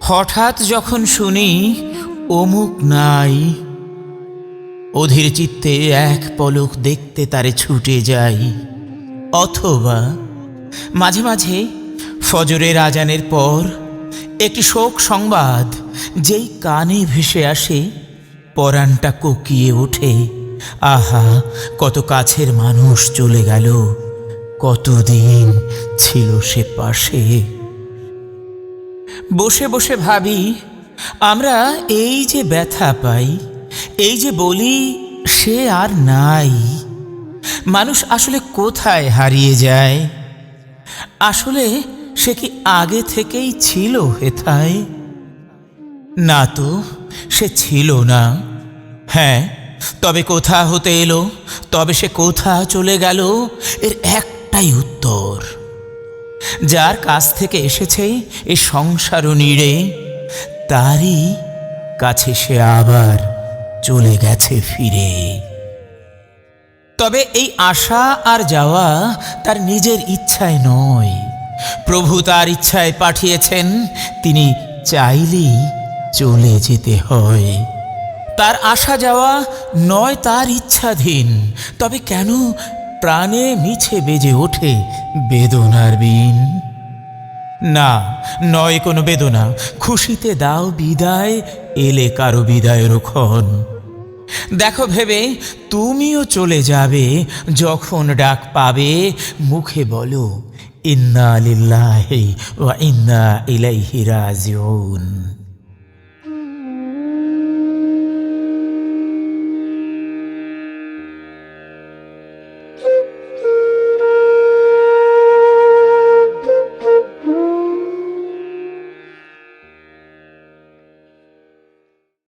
হঠাৎ যখন শুনি অমুক নাই, অধীর চিত্তে এক পলক দেখতে তারে ছুটে যাই। অথবা মাঝে মাঝে ফজরের আজানের পর একটি শোক সংবাদ যেই কানে ভেসে আসে, পরাণটা কোকিয়ে ওঠে। আহা, কত কাছের মানুষ চলে গেল, কতদিন ছিল সে পাশে। বসে বসে ভাবি, আমরা এই যে ব্যথা পাই, এই যে বলি সে আর নাই, মানুষ আসলে কোথায় হারিয়ে যায়? আসলে সে কি আগে থেকেই ছিল হেথায়? না তো, সে ছিল না। হ্যাঁ, তবে কোথা হতে এলো, তবে সে কোথা চলে গেল? এর একটাই উত্তর, যার কাছ থেকে এসেছে এ সংসার নীড়ে, তারই কাছে সে আবার চলে গেছে ফিরে। তবে এই আসা আর যাওয়া তার নিজের ইচ্ছায় নয়, প্রভু তার ইচ্ছায় পাঠিয়েছেন। তিনি চাইলেই চলে যেতে হয়। তার আসা যাওয়া নয় তার ইচ্ছাধীন, তবে কেন প্রাণে মিছে বেজে ওঠে বেদনার বিন? না, নয় কোনো বেদনা, খুশিতে দাও বিদায়, এলে কারো বিদায়ের ক্ষণ। দেখো ভেবে তুমিও চলে যাবে, যখন ডাক পাবে মুখে বলো, ইন্না লিল্লাহি ওয়া ইন্না ইলাইহি রাজিউন।